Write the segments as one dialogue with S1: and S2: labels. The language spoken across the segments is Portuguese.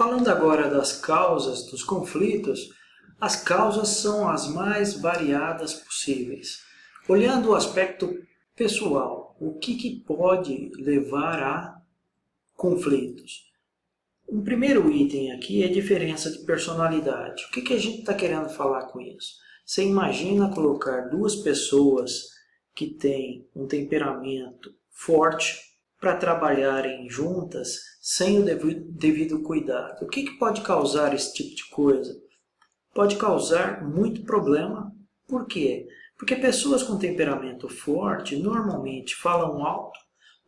S1: Falando agora das causas dos conflitos, as causas são as mais variadas possíveis. Olhando o aspecto pessoal, o que pode levar a conflitos? Um primeiro item aqui é a diferença de personalidade. O que a gente está querendo falar com isso? Você imagina colocar duas pessoas que têm um temperamento forte para trabalharem juntas sem o devido cuidado. O que pode causar esse tipo de coisa? Pode causar muito problema. Por quê? Porque pessoas com temperamento forte normalmente falam alto,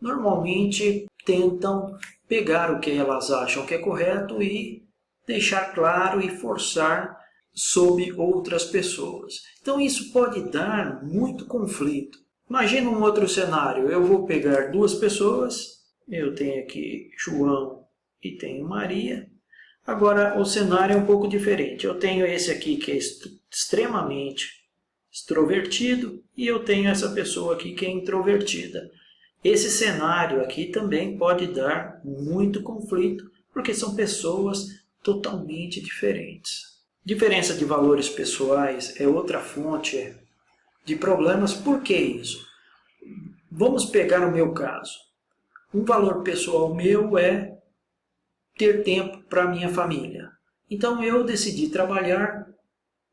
S1: normalmente tentam pegar o que elas acham que é correto e deixar claro e forçar sobre outras pessoas. Então isso pode dar muito conflito. Imagina um outro cenário, eu vou pegar duas pessoas, eu tenho aqui João e tenho Maria. Agora o cenário é um pouco diferente. Eu tenho esse aqui que é extremamente extrovertido e eu tenho essa pessoa aqui que é introvertida. Esse cenário aqui também pode dar muito conflito, porque são pessoas totalmente diferentes. Diferença de valores pessoais é outra fonte de problemas. Por que isso? Vamos pegar o meu caso. Um valor pessoal meu é ter tempo para a minha família. Então eu decidi trabalhar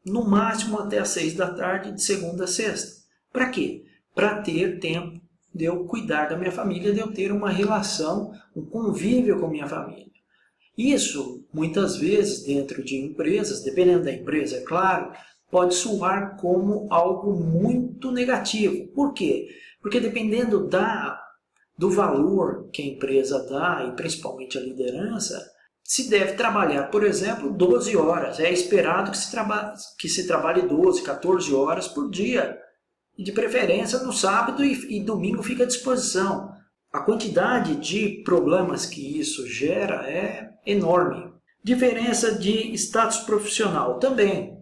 S1: no máximo até às 6 da tarde, de segunda a sexta. Para quê? Para ter tempo de eu cuidar da minha família, de eu ter uma relação, um convívio com a minha família. Isso, muitas vezes, dentro de empresas, dependendo da empresa, é claro, pode soar como algo muito negativo. Por quê? Porque dependendo do valor que a empresa dá, e principalmente a liderança, se deve trabalhar, por exemplo, 12 horas. É esperado que se trabalhe 12, 14 horas por dia. E de preferência no sábado e domingo fica à disposição. A quantidade de problemas que isso gera é enorme. Diferença de status profissional também.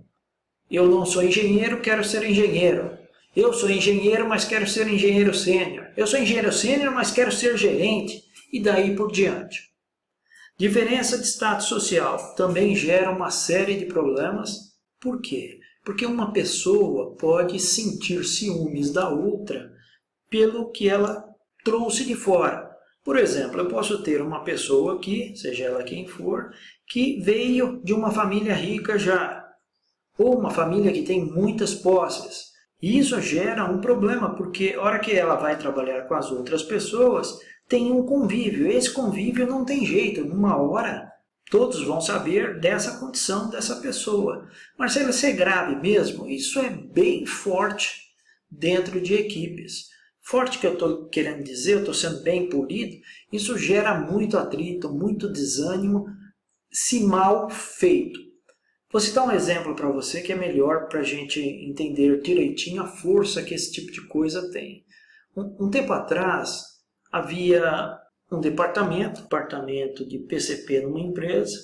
S1: Eu não sou engenheiro, quero ser engenheiro. Eu sou engenheiro, mas quero ser engenheiro sênior. Eu sou engenheiro sênior, mas quero ser gerente. E daí por diante. Diferença de status social também gera uma série de problemas. Por quê? Porque uma pessoa pode sentir ciúmes da outra pelo que ela trouxe de fora. Por exemplo, eu posso ter uma pessoa aqui, seja ela quem for, que veio de uma família rica já, ou uma família que tem muitas posses. E isso gera um problema, porque a hora que ela vai trabalhar com as outras pessoas, tem um convívio. Esse convívio não tem jeito, numa hora todos vão saber dessa condição dessa pessoa. Marcelo, isso é grave mesmo? Isso é bem forte dentro de equipes. Forte que eu estou querendo dizer, eu estou sendo bem polido, isso gera muito atrito, muito desânimo, se mal feito. Vou citar um exemplo para você que é melhor para a gente entender direitinho a força que esse tipo de coisa tem. Um tempo atrás, havia um departamento de PCP numa empresa,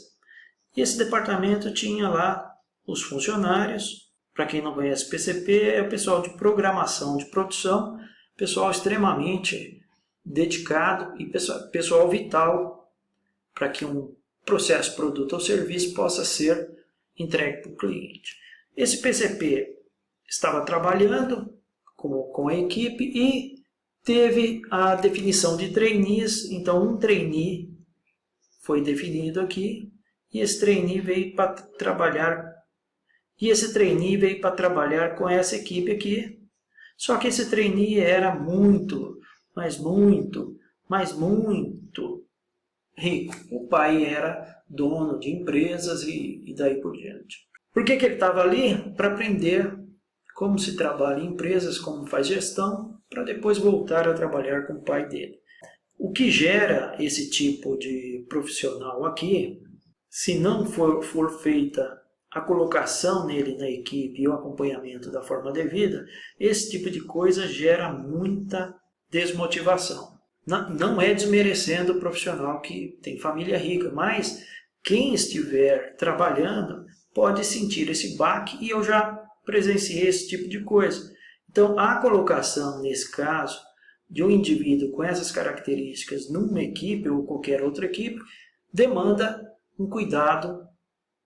S1: e esse departamento tinha lá os funcionários. Para quem não conhece PCP, é o pessoal de programação de produção, pessoal extremamente dedicado e pessoal vital para que um processo, produto ou serviço possa ser entregue para o cliente. Esse PCP estava trabalhando com a equipe e teve a definição de trainees. Então um trainee foi definido aqui e esse trainee veio para trabalhar com essa equipe aqui. Só que esse trainee era muito rico. O pai era dono de empresas e daí por diante. Por que ele estava ali? Para aprender como se trabalha em empresas, como faz gestão, para depois voltar a trabalhar com o pai dele. O que gera esse tipo de profissional aqui, se não for feita a colocação nele na equipe e o acompanhamento da forma devida, esse tipo de coisa gera muita desmotivação. Não é desmerecendo o profissional que tem família rica, mas quem estiver trabalhando pode sentir esse baque, e eu já presenciei esse tipo de coisa. Então, a colocação, nesse caso, de um indivíduo com essas características numa equipe ou qualquer outra equipe, demanda um cuidado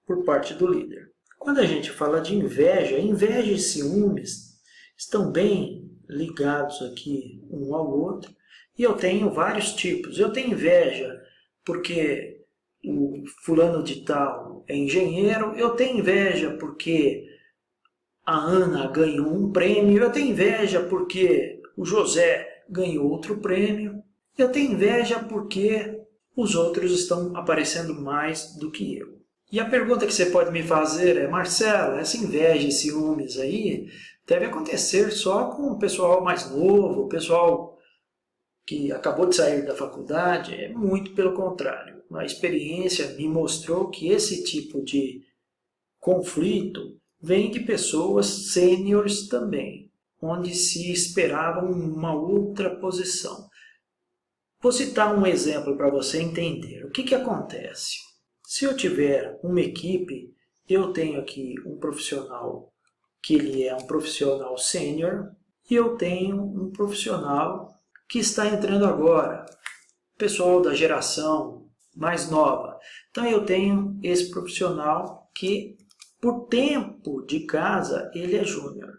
S1: por parte do líder. Quando a gente fala de inveja, inveja e ciúmes estão bem ligados aqui um ao outro, e eu tenho vários tipos. Eu tenho inveja porque o fulano de tal é engenheiro, eu tenho inveja porque a Ana ganhou um prêmio, eu tenho inveja porque o José ganhou outro prêmio, eu tenho inveja porque os outros estão aparecendo mais do que eu. E a pergunta que você pode me fazer é, Marcelo, essa inveja e ciúmes aí deve acontecer só com o pessoal mais novo, o pessoal que acabou de sair da faculdade? É muito pelo contrário. A experiência me mostrou que esse tipo de conflito vem de pessoas sêniores também, onde se esperava uma outra posição. Vou citar um exemplo para você entender. O que acontece? Se eu tiver uma equipe, eu tenho aqui um profissional que ele é um profissional sênior e eu tenho um profissional que está entrando agora, pessoal da geração mais nova. Então eu tenho esse profissional que, por tempo de casa, ele é júnior.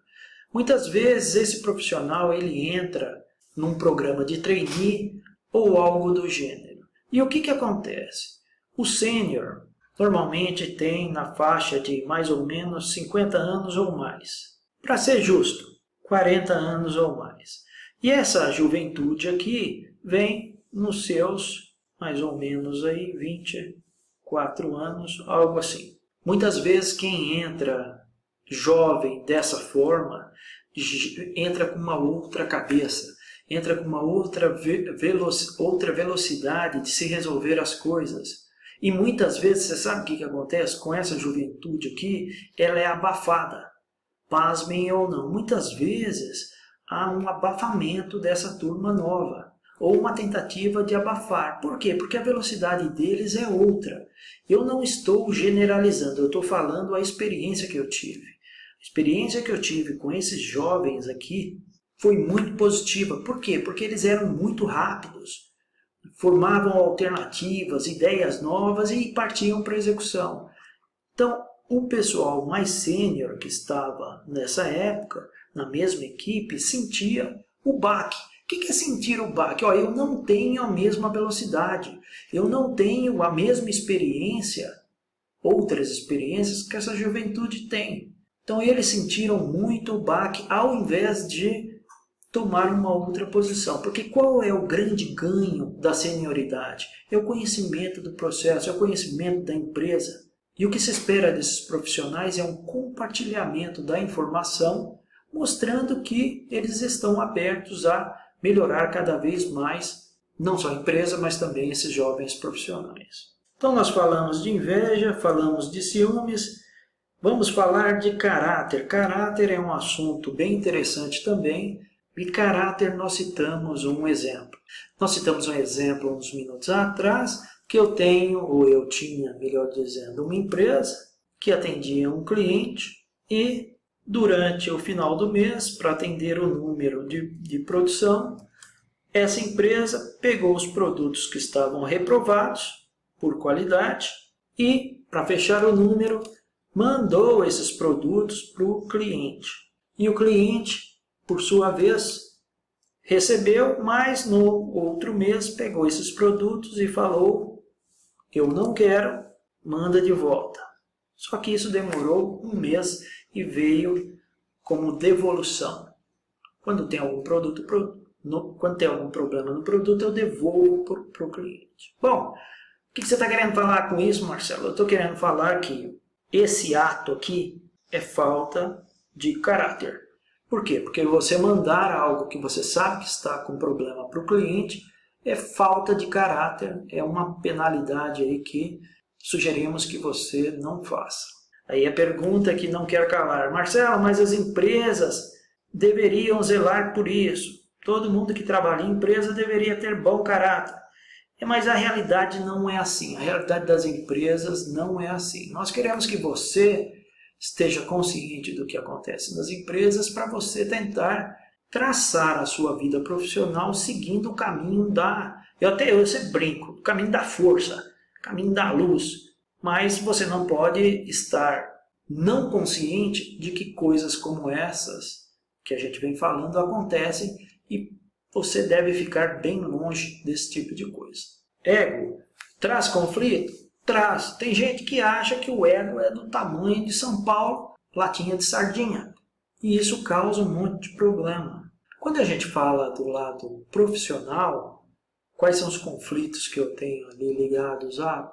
S1: Muitas vezes esse profissional ele entra num programa de trainee ou algo do gênero. E o que acontece? O sênior normalmente tem na faixa de mais ou menos 50 anos ou mais. Para ser justo, 40 anos ou mais. E essa juventude aqui vem nos seus mais ou menos aí 24 anos, algo assim. Muitas vezes quem entra jovem dessa forma, entra com uma outra cabeça, entra com uma outra velocidade de se resolver as coisas. E muitas vezes, você sabe o que acontece com essa juventude aqui? Ela é abafada. Pasmem ou não. Muitas vezes há um abafamento dessa turma nova, ou uma tentativa de abafar. Por quê? Porque a velocidade deles é outra. Eu não estou generalizando, eu estou falando a experiência que eu tive. A experiência que eu tive com esses jovens aqui foi muito positiva. Por quê? Porque eles eram muito rápidos, formavam alternativas, ideias novas e partiam para a execução. Então, o pessoal mais sênior que estava nessa época, na mesma equipe, sentia o baque. O que é sentir o baque? Eu não tenho a mesma velocidade, eu não tenho a mesma experiência, outras experiências que essa juventude tem. Então eles sentiram muito o baque ao invés de tomar uma outra posição. Porque qual é o grande ganho da senioridade? É o conhecimento do processo, é o conhecimento da empresa. E o que se espera desses profissionais é um compartilhamento da informação, mostrando que eles estão abertos a melhorar cada vez mais, não só a empresa, mas também esses jovens profissionais. Então nós falamos de inveja, falamos de ciúmes, vamos falar de caráter. Caráter é um assunto bem interessante também, e caráter nós citamos um exemplo. Nós citamos um exemplo uns minutos atrás, que eu tenho, ou eu tinha, melhor dizendo, uma empresa que atendia um cliente e durante o final do mês, para atender o número de produção, essa empresa pegou os produtos que estavam reprovados por qualidade e, para fechar o número, mandou esses produtos para o cliente. E o cliente, por sua vez, recebeu, mas no outro mês pegou esses produtos e falou: eu não quero, manda de volta. Só que isso demorou um mês e veio como devolução. Quando tem algum quando tem algum problema no produto, eu devolvo para o cliente. Bom, o que você está querendo falar com isso, Marcelo? Eu estou querendo falar que esse ato aqui é falta de caráter. Por quê? Porque você mandar algo que você sabe que está com problema para o cliente é falta de caráter, é uma penalidade aí que sugerimos que você não faça. Aí a pergunta que não quero calar: Marcelo, mas as empresas deveriam zelar por isso. Todo mundo que trabalha em empresa deveria ter bom caráter. Mas a realidade não é assim. A realidade das empresas não é assim. Nós queremos que você esteja consciente do que acontece nas empresas para você tentar traçar a sua vida profissional seguindo o caminho eu sempre brinco, o caminho da força, o caminho da luz. Mas você não pode estar não consciente de que coisas como essas que a gente vem falando acontecem e você deve ficar bem longe desse tipo de coisa. Ego traz conflito? Traz. Tem gente que acha que o ego é do tamanho de São Paulo, latinha de sardinha. E isso causa um monte de problema. Quando a gente fala do lado profissional, quais são os conflitos que eu tenho ali ligados à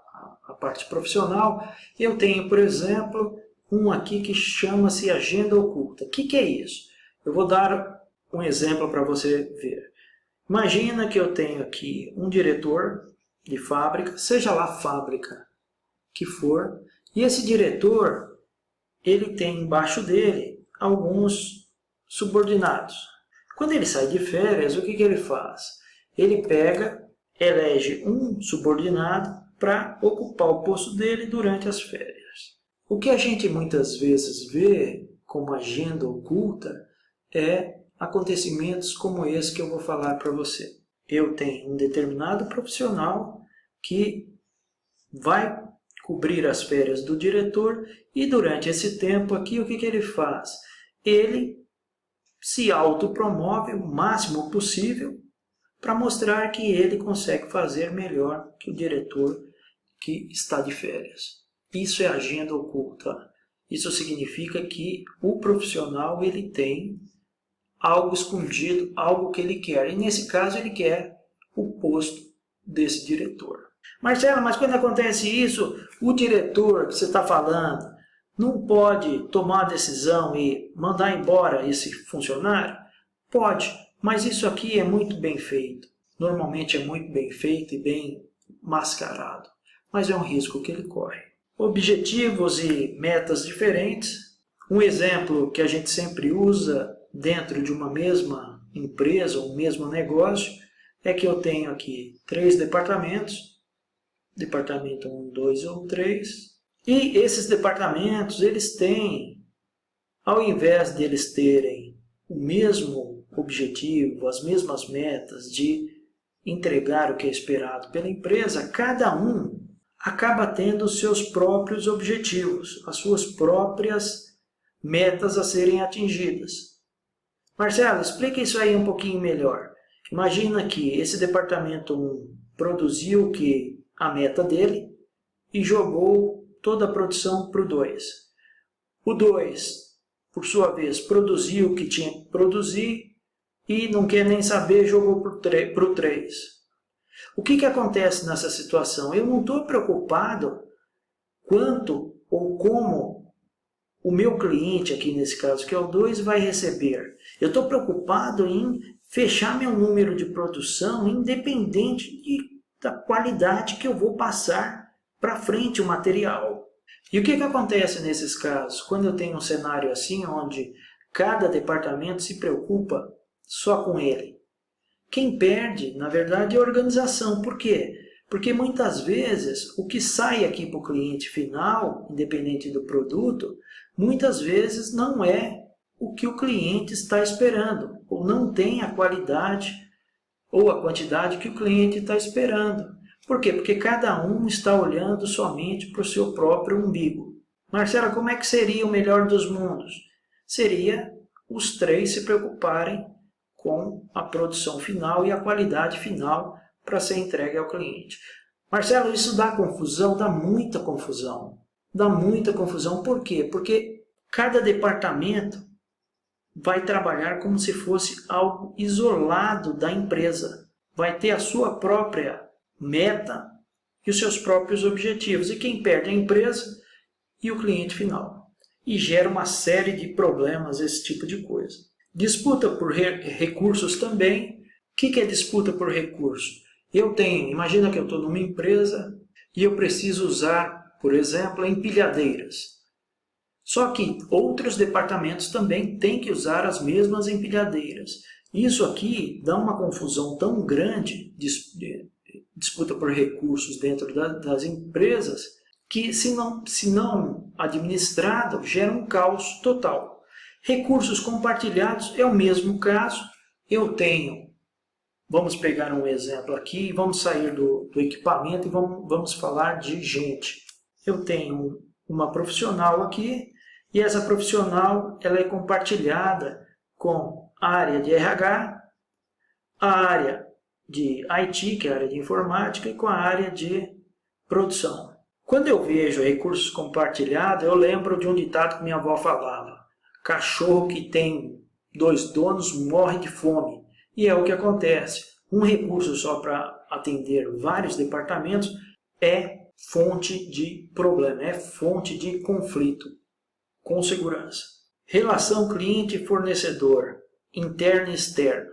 S1: parte profissional? Eu tenho, por exemplo, um aqui que chama-se agenda oculta. O que é isso? Eu vou dar um exemplo para você ver. Imagina que eu tenho aqui um diretor de fábrica, seja lá a fábrica que for, e esse diretor, ele tem embaixo dele alguns subordinados. Quando ele sai de férias, o que ele faz? Ele pega, elege um subordinado para ocupar o posto dele durante as férias. O que a gente muitas vezes vê como agenda oculta é acontecimentos como esse que eu vou falar para você. Eu tenho um determinado profissional que vai cobrir as férias do diretor e durante esse tempo aqui o que ele faz? Ele se autopromove o máximo possível para mostrar que ele consegue fazer melhor que o diretor que está de férias. Isso é agenda oculta. Isso significa que o profissional ele tem algo escondido, algo que ele quer. E nesse caso ele quer o posto desse diretor. Marcelo, mas quando acontece isso, o diretor que você está falando não pode tomar a decisão e mandar embora esse funcionário? Pode, mas isso aqui é muito bem feito. Normalmente é muito bem feito e bem mascarado. Mas é um risco que ele corre. Objetivos e metas diferentes. Um exemplo que a gente sempre usa dentro de uma mesma empresa, um mesmo negócio, é que eu tenho aqui 3 departamentos, departamento 1, 2 ou 3, e esses departamentos, eles têm, ao invés de eles terem o mesmo objetivo, as mesmas metas de entregar o que é esperado pela empresa, cada um acaba tendo os seus próprios objetivos, as suas próprias metas a serem atingidas. Marcelo, explica isso aí um pouquinho melhor. Imagina que esse departamento 1 produziu a meta dele e jogou toda a produção para o 2. O 2, por sua vez, produziu o que tinha que produzir e não quer nem saber, jogou para o 3. O que acontece nessa situação? Eu não estou preocupado quanto ou como o meu cliente, aqui nesse caso, que é o 2, vai receber. Eu estou preocupado em fechar meu número de produção independente da qualidade que eu vou passar para frente o material. E o que acontece nesses casos? Quando eu tenho um cenário assim, onde cada departamento se preocupa só com ele. Quem perde, na verdade, é a organização. Por quê? Porque muitas vezes o que sai aqui para o cliente final, independente do produto, muitas vezes não é o que o cliente está esperando, ou não tem a qualidade ou a quantidade que o cliente está esperando. Por quê? Porque cada um está olhando somente para o seu próprio umbigo. Marcela, como é que seria o melhor dos mundos? Seria os 3 se preocuparem com a produção final e a qualidade final para ser entregue ao cliente. Marcelo, isso dá confusão? Dá muita confusão. Dá muita confusão. Por quê? Porque cada departamento vai trabalhar como se fosse algo isolado da empresa. Vai ter a sua própria meta e os seus próprios objetivos. E quem perde é a empresa e o cliente final. E gera uma série de problemas esse tipo de coisa. Disputa por recursos também. O que é disputa por recurso? Imagina que eu estou numa empresa e eu preciso usar, por exemplo, empilhadeiras. Só que outros departamentos também têm que usar as mesmas empilhadeiras. Isso aqui dá uma confusão tão grande, de disputa por recursos dentro das empresas, que se não administrado, gera um caos total. Recursos compartilhados é o mesmo caso. Vamos pegar um exemplo aqui, vamos sair do equipamento e vamos falar de gente. eu tenho uma profissional aqui, e essa profissional ela é compartilhada com a área de RH, a área de IT, que é a área de informática, e com a área de produção. Quando eu vejo recursos compartilhados, eu lembro de um ditado que minha avó falava: cachorro que tem 2 donos morre de fome. E é o que acontece. Um recurso só para atender vários departamentos é fonte de problema, é fonte de conflito com segurança. Relação cliente-fornecedor, interna e externa.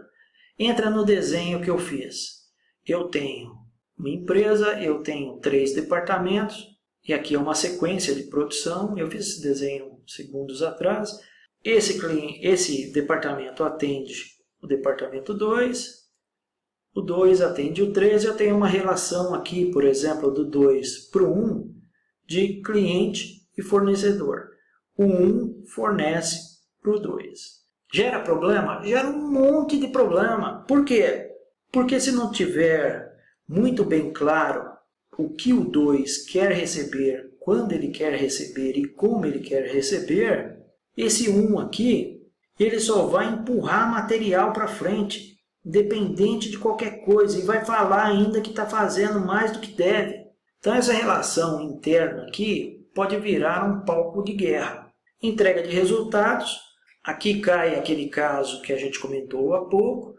S1: Entra no desenho que eu fiz. Eu tenho uma empresa, eu tenho 3 departamentos, e aqui é uma sequência de produção. Eu fiz esse desenho segundos atrás. Esse departamento atende o departamento 2, o 2 atende o 3, eu tenho uma relação aqui, por exemplo, do 2 para o 1, de cliente e fornecedor. O 1 fornece para o 2. Gera problema? Gera um monte de problema. Por quê? Porque se não tiver muito bem claro o que o 2 quer receber, quando ele quer receber e como ele quer receber, esse 1 aqui, ele só vai empurrar material para frente, independente de qualquer coisa, e vai falar ainda que está fazendo mais do que deve. Então essa relação interna aqui pode virar um palco de guerra. Entrega de resultados, aqui cai aquele caso que a gente comentou há pouco: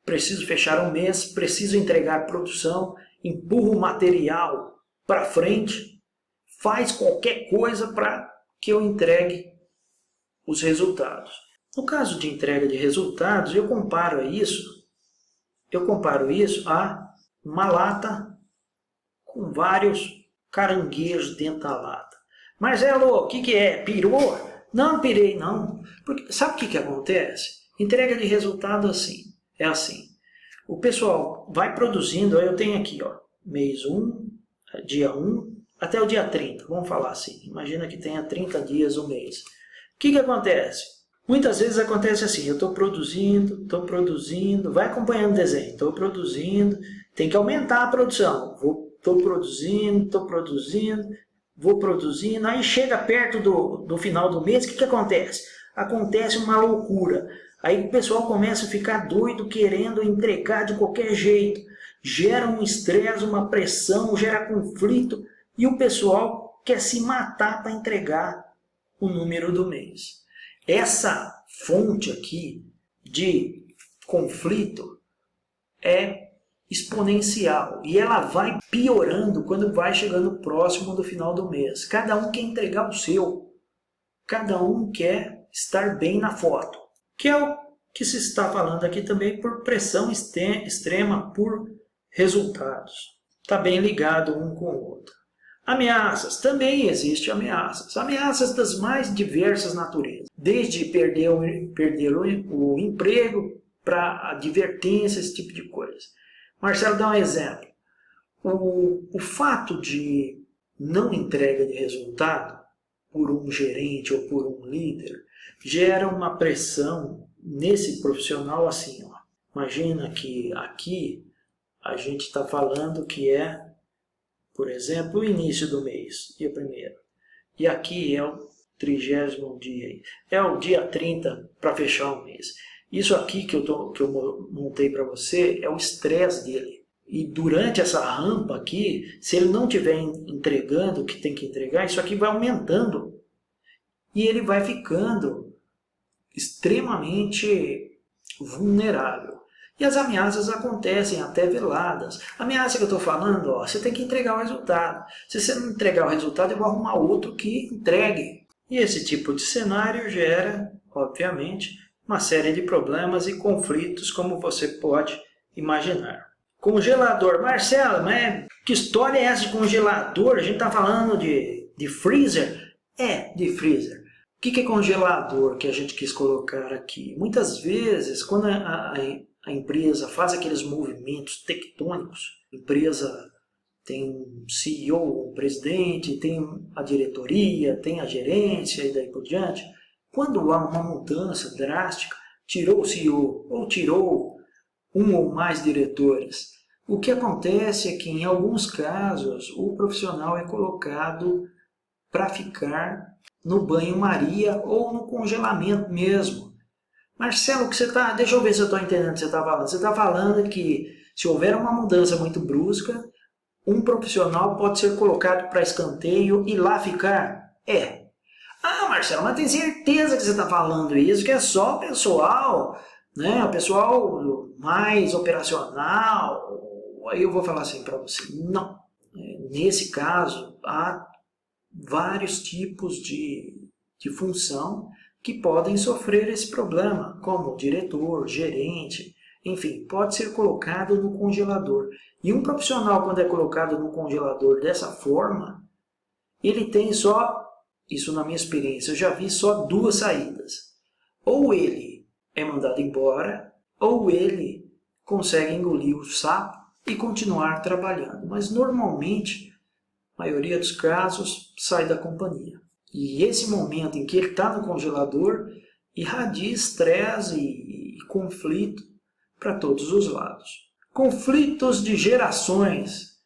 S1: preciso fechar um mês, preciso entregar produção, empurra o material para frente, faz qualquer coisa para que eu entregue os resultados. No caso de entrega de resultados, eu comparo isso a uma lata com vários caranguejos dentro da lata. Marcelo, o que é? Pirou? Não pirei não. Porque, sabe o que acontece? Entrega de resultado é assim. O pessoal vai produzindo, eu tenho aqui, ó, mês 1, dia 1, até o dia 30, vamos falar assim. Imagina que tenha 30 dias o mês. O que acontece? Muitas vezes acontece assim: eu estou produzindo, vai acompanhando o desenho, estou produzindo, tem que aumentar a produção. Estou produzindo, vou produzindo, aí chega perto do final do mês, o que acontece? Acontece uma loucura. Aí o pessoal começa a ficar doido, querendo entregar de qualquer jeito. Gera um estresse, uma pressão, gera conflito, e o pessoal quer se matar para entregar o número do mês. Essa fonte aqui de conflito é exponencial e ela vai piorando quando vai chegando próximo do final do mês. Cada um quer entregar o seu, cada um quer estar bem na foto, que é o que se está falando aqui também por pressão extrema por resultados. Está bem ligado um com o outro. Ameaças, também existem ameaças. Ameaças das mais diversas naturezas. Desde perder o emprego para advertência, esse tipo de coisa. Marcelo, dá um exemplo. O fato de não entrega de resultado por um gerente ou por um líder gera uma pressão nesse profissional assim, ó. Imagina que aqui a gente está falando que é, por exemplo, o início do mês, dia 1º. E aqui é o 30º dia, é o dia 30 para fechar o mês. Isso aqui que eu montei para você é o estresse dele. E durante essa rampa aqui, se ele não estiver entregando o que tem que entregar, isso aqui vai aumentando. E ele vai ficando extremamente vulnerável. E as ameaças acontecem até veladas. A ameaça que eu estou falando, ó, você tem que entregar o resultado. Se você não entregar o resultado, eu vou arrumar outro que entregue. E esse tipo de cenário gera, obviamente, uma série de problemas e conflitos, como você pode imaginar. Congelador. Marcelo, mas que história é essa de congelador? A gente está falando de freezer? É, de freezer. O que é congelador que a gente quis colocar aqui? Muitas vezes, quando a empresa faz aqueles movimentos tectônicos, a empresa tem um CEO, um presidente, tem a diretoria, tem a gerência e daí por diante. Quando há uma mudança drástica, tirou o CEO ou tirou um ou mais diretores, o que acontece é que em alguns casos o profissional é colocado para ficar no banho-maria ou no congelamento mesmo. Marcelo, que você está... Deixa eu ver se eu estou entendendo o que você está falando. Você está falando que se houver uma mudança muito brusca, um profissional pode ser colocado para escanteio e lá ficar? É. Ah, Marcelo, mas tem certeza que você está falando isso, que é só o pessoal, né? O pessoal mais operacional. Aí eu vou falar assim para você, não. Nesse caso, há vários tipos de função que podem sofrer esse problema, como diretor, gerente, enfim, pode ser colocado no congelador. E um profissional, quando é colocado no congelador dessa forma, ele tem só, isso na minha experiência, eu já vi só duas saídas. Ou ele é mandado embora, ou ele consegue engolir o sapo e continuar trabalhando. Mas normalmente, a maioria dos casos, sai da companhia. E esse momento em que ele está no congelador, irradia estresse e conflito para todos os lados. Conflitos de gerações.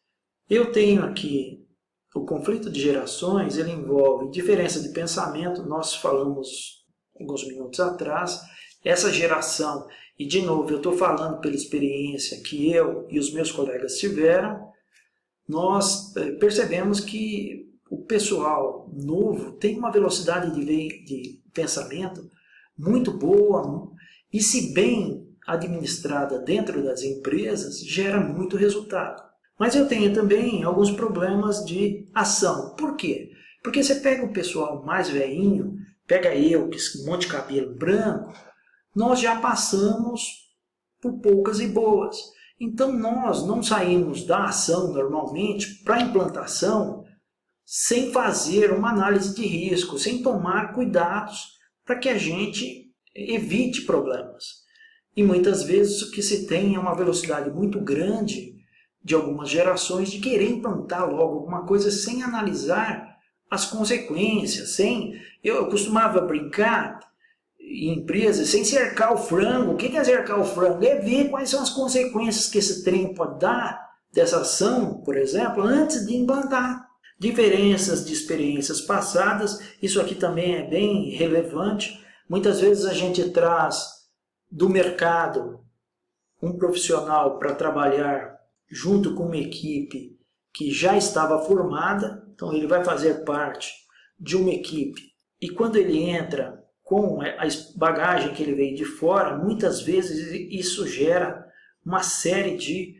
S1: Eu tenho aqui o conflito de gerações, ele envolve diferença de pensamento, nós falamos alguns minutos atrás, essa geração, e de novo eu estou falando pela experiência que eu e os meus colegas tiveram, nós percebemos que o pessoal novo tem uma velocidade de pensamento muito boa e, se bem administrada dentro das empresas, gera muito resultado. Mas eu tenho também alguns problemas de ação. Por quê? Porque você pega o pessoal mais velhinho, pega eu, que um monte de cabelo branco, nós já passamos por poucas e boas. Então nós não saímos da ação normalmente para a implantação sem fazer uma análise de risco, sem tomar cuidados para que a gente evite problemas. E muitas vezes o que se tem é uma velocidade muito grande de algumas gerações de querer implantar logo alguma coisa sem analisar as consequências, eu costumava brincar em empresas sem cercar o frango. O que é cercar o frango? É ver quais são as consequências que esse trem pode dar dessa ação, por exemplo, antes de implantar. Diferenças de experiências passadas, isso aqui também é bem relevante. Muitas vezes a gente traz do mercado um profissional para trabalhar junto com uma equipe que já estava formada, então ele vai fazer parte de uma equipe. E quando ele entra com a bagagem que ele veio de fora, muitas vezes isso gera uma série de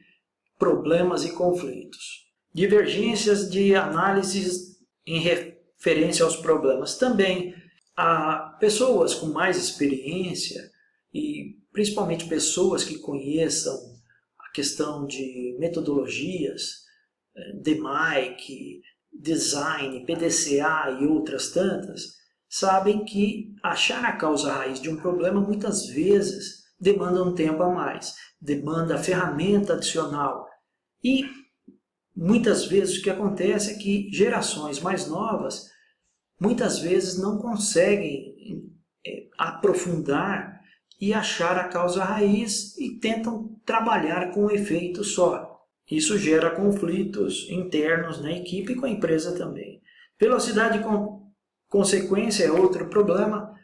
S1: problemas e conflitos. Divergências de análises em referência aos problemas. Também há pessoas com mais experiência e principalmente pessoas que conheçam a questão de metodologias, DMAIC, Design, PDCA e outras tantas, sabem que achar a causa raiz de um problema muitas vezes demanda um tempo a mais, demanda ferramenta adicional. E muitas vezes o que acontece é que gerações mais novas muitas vezes não conseguem aprofundar e achar a causa raiz e tentam trabalhar com um efeito só. Isso gera conflitos internos na equipe e com a empresa também. Velocidade com consequência é outro problema.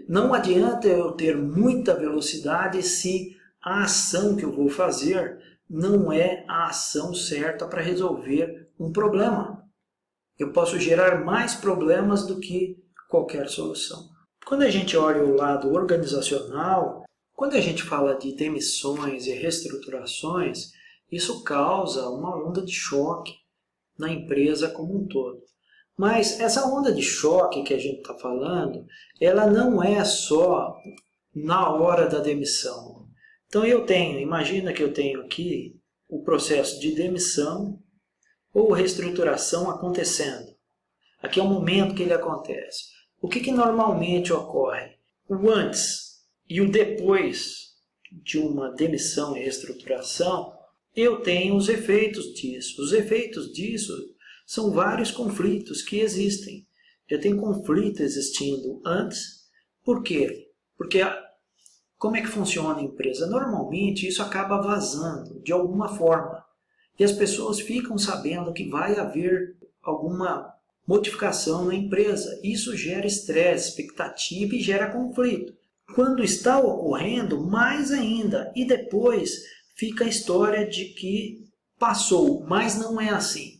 S1: Não adianta eu ter muita velocidade se a ação que eu vou fazer não é a ação certa para resolver um problema. Eu posso gerar mais problemas do que qualquer solução. Quando a gente olha o lado organizacional, quando a gente fala de demissões e reestruturações, isso causa uma onda de choque na empresa como um todo. Mas essa onda de choque que a gente está falando, ela não é só na hora da demissão. Então imagina que eu tenho aqui o processo de demissão ou reestruturação acontecendo. Aqui é o momento que ele acontece. O que normalmente ocorre? O antes e o depois de uma demissão e reestruturação, eu tenho os efeitos disso. Os efeitos disso são vários conflitos que existem. Eu tenho conflito existindo antes. Por quê? Porque como é que funciona a empresa? Normalmente isso acaba vazando de alguma forma. E as pessoas ficam sabendo que vai haver alguma modificação na empresa. Isso gera estresse, expectativa e gera conflito. Quando está ocorrendo, mais ainda. E depois fica a história de que passou, mas não é assim.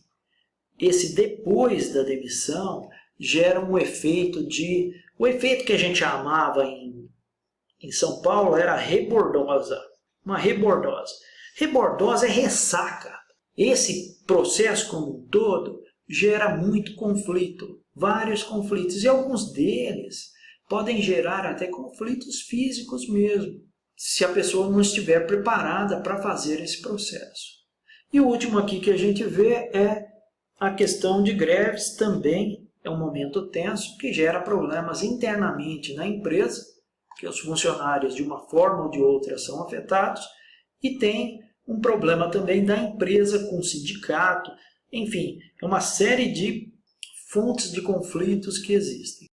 S1: Esse depois da demissão gera um efeito de... O efeito que a gente chamava em São Paulo era rebordosa. Uma rebordosa. Rebordosa é ressaca. Esse processo como um todo gera muito conflito, vários conflitos, e alguns deles podem gerar até conflitos físicos mesmo, se a pessoa não estiver preparada para fazer esse processo. E o último aqui que a gente vê é a questão de greves, também é um momento tenso que gera problemas internamente na empresa, que os funcionários de uma forma ou de outra são afetados, e tem um problema também da empresa com o sindicato, enfim, é uma série de fontes de conflitos que existem.